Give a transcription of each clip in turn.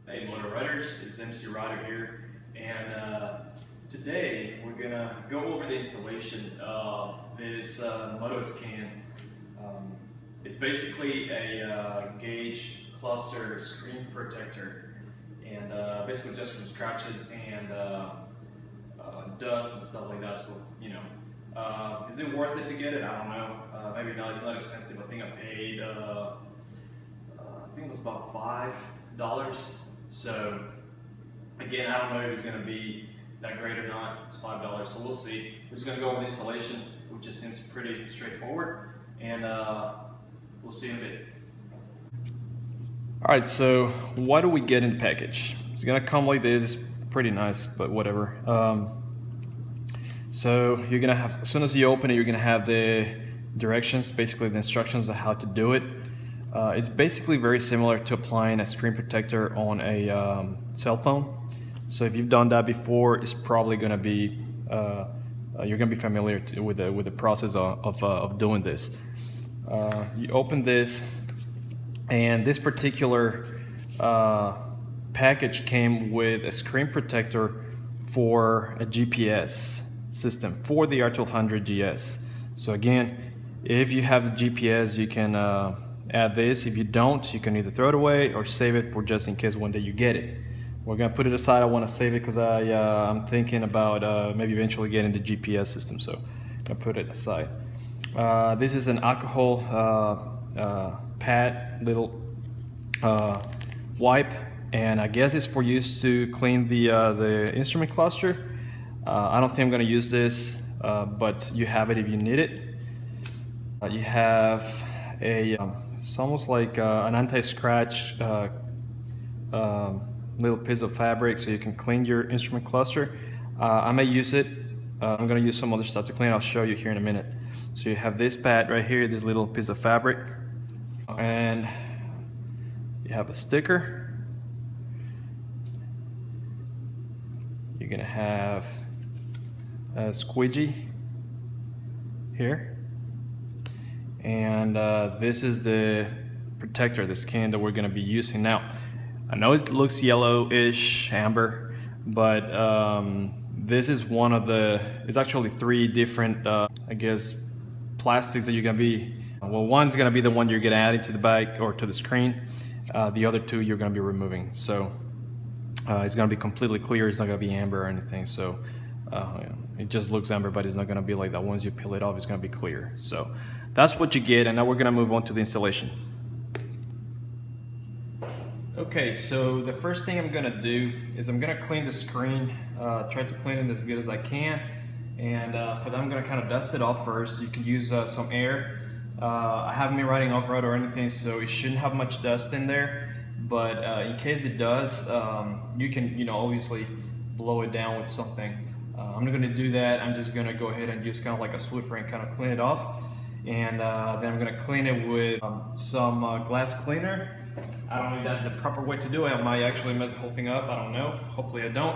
Hey Moto Riders, it's MC Rider here, and today we're gonna go over the installation of this MotoSkin. It's basically a gauge cluster screen protector, and basically just from scratches and dust and stuff like that. So is it worth it to get it? I don't know. Maybe not. It's not expensive. I think I paid. I think it was about $5. So again, I don't know if it's going to be that great or not. It's $5, so we'll see. We're just going to go over the installation, which just seems pretty straightforward, and we'll see in a bit. Alright, so what do we get in the package? It's going to come like this. It's pretty nice, but whatever. So you're going to have, as soon as you open it, you're going to have the directions, basically the instructions on how to do it. It's basically very similar to applying a screen protector on a cell phone. So if you've done that before, it's probably going to be you're going to be familiar with the process of doing this. You open this, and this particular package came with a screen protector for a GPS system for the R1200 GS. So again, if you have the GPS, you can add this. If you don't, you can either throw it away or save it for just in case one day you get it. We're gonna put it aside. I want to save it because I'm thinking about maybe eventually getting the GPS system, so I'm gonna put it aside. This is an alcohol pad, little wipe, and I guess it's for use to clean the instrument cluster. I don't think I'm gonna use this, but you have it if you need it. You have a it's almost like an anti-scratch little piece of fabric so you can clean your instrument cluster. I may use it. I'm going to use some other stuff to clean. I'll show you here in a minute. So you have this pad right here, this little piece of fabric, and you have a sticker. You're going to have a squeegee here. And this is the protector, the skin that we're going to be using. Now, I know it looks yellowish, amber, but this is one of the, it's actually three different, I guess, plastics that you're going to be, well, one's going to be the one you're going to add into the bike or to the screen. The other two you're going to be removing. So it's going to be completely clear. It's not going to be amber or anything. So it just looks amber, but it's not going to be like that. Once you peel it off, it's going to be clear. So that's what you get, and now we're going to move on to the installation. Okay, so the first thing I'm going to do is I'm going to clean the screen, try to clean it as good as I can, and for that I'm going to kind of dust it off first. You can use some air. I haven't been riding off-road or anything, so it shouldn't have much dust in there, but in case it does, you can, obviously blow it down with something. I'm not going to do that. I'm just going to go ahead and use kind of like a Swiffer and kind of clean it off. And then I'm going to clean it with some glass cleaner. I don't know if that's the proper way to do it. I might actually mess the whole thing up. I don't know. Hopefully I don't.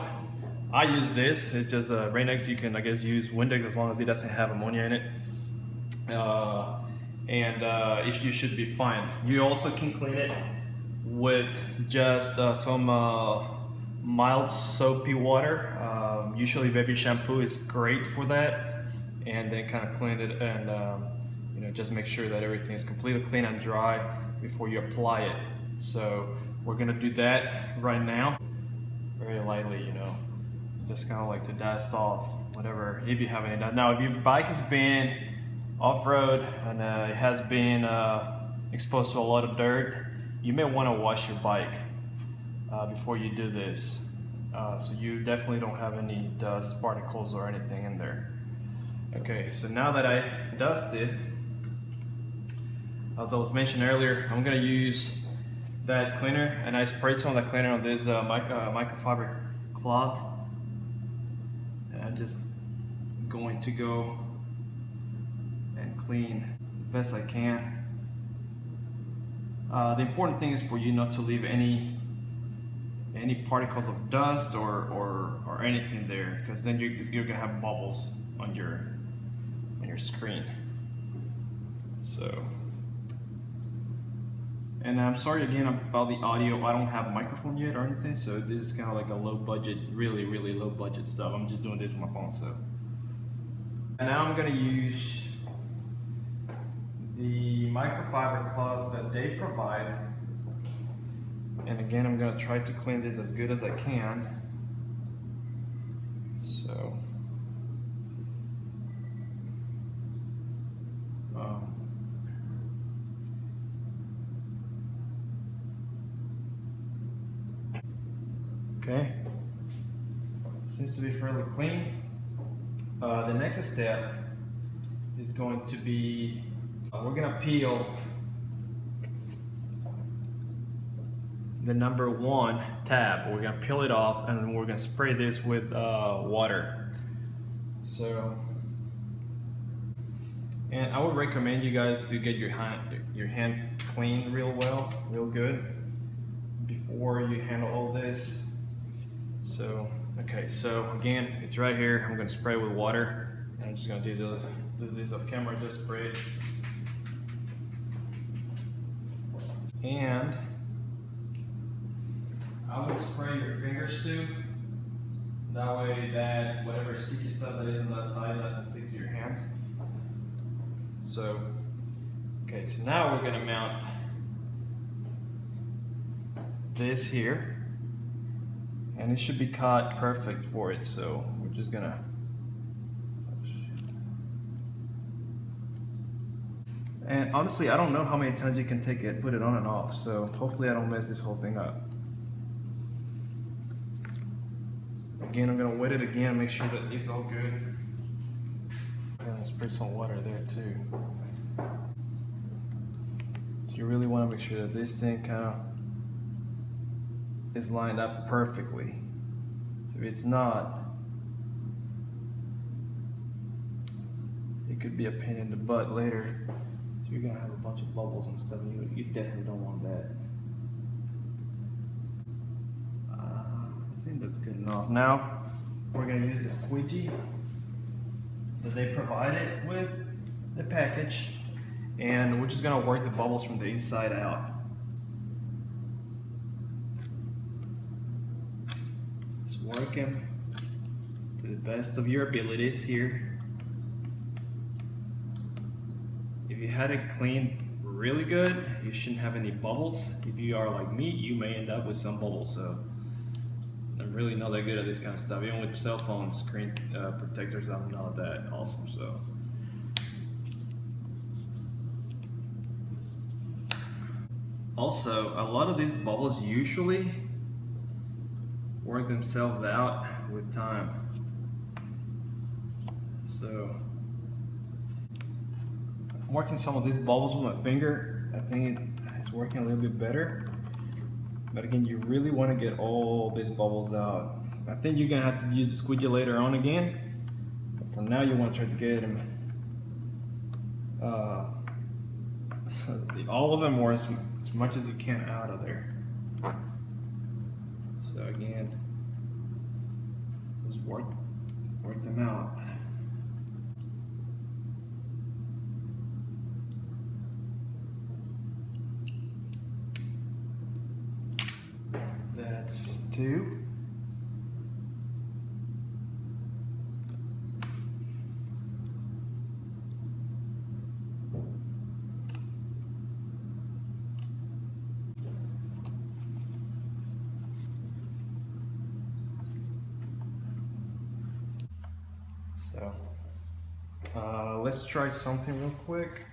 I use this. It's just Rain-X. You can, I guess, use Windex as long as it doesn't have ammonia in it. You should be fine. You also can clean it with just some mild soapy water. Usually baby shampoo is great for that. And then kind of clean it and just make sure that everything is completely clean and dry before you apply it. So we're gonna do that right now, very lightly, just kind of like to dust off whatever, if you have any dust. Now, if your bike has been off-road and it has been exposed to a lot of dirt, you may want to wash your bike before you do this, so you definitely don't have any dust particles or anything in there. Okay, so now that I dusted, as I was mentioning earlier, I'm going to use that cleaner, and I sprayed some of the cleaner on this microfiber cloth, and I'm just going to go and clean the best I can. The important thing is for you not to leave any particles of dust or anything there, because then you're going to have bubbles on your screen. So And I'm sorry again about the audio. I don't have a microphone yet or anything, so this is kind of like a low budget, really low budget stuff. I'm just doing this with my phone. So and now I'm gonna use the microfiber cloth that they provide, and again I'm gonna try to clean this as good as I can. So okay, seems to be fairly clean. The next step is going to be we're gonna peel the number 1 tab. We're gonna peel it off, and then we're gonna spray this with water. So, and I would recommend you guys to get your hands clean real good before you handle all this. So, okay, so again, it's right here. I'm gonna spray with water, and I'm just gonna do this off camera. Just spray it, and I would spray your fingers too. That way, that whatever sticky stuff that is on that side doesn't stick to your hands. So, okay, so now we're gonna mount this here, and it should be caught perfect for it. So we're just gonna. And honestly, I don't know how many times you can take it, put it on and off. So hopefully I don't mess this whole thing up. Again, I'm gonna wet it again, make sure that it's all good. I'm gonna spray some water there too. So you really wanna make sure that this thing kind of is lined up perfectly. So if it's not, it could be a pain in the butt later. So you're gonna have a bunch of bubbles and stuff, and you definitely don't want that. I think that's good enough. Now we're going to use the squeegee that they provided with the package, and we're just going to work the bubbles from the inside out. Just work them to the best of your abilities here. If you had it cleaned really good, you shouldn't have any bubbles. If you are like me, you may end up with some bubbles. So I'm really not that good at this kind of stuff. Even with cell phone screen protectors, I'm not that awesome. So, also, a lot of these bubbles usually work themselves out with time. So, I'm working some of these bubbles with my finger. I think it's working a little bit better. But again, you really want to get all these bubbles out. I think you're gonna have to use the squeegee later on again. But for now, you want to try to get them, all of them, or as much as you can out of there. So again, just work them out. That's 2. So let's try something real quick.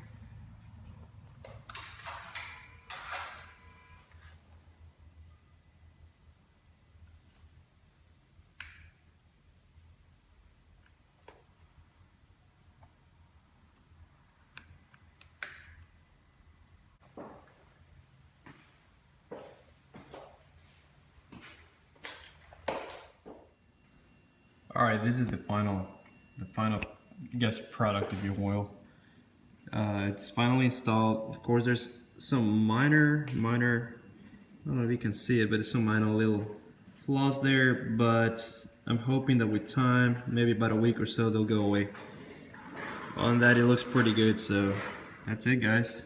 All right, this is the final, I guess, product, if you will. It's finally installed. Of course, there's some minor, I don't know if you can see it, but there's some minor little flaws there, but I'm hoping that with time, maybe about a week or so, they'll go away. On that, it looks pretty good, so that's it, guys.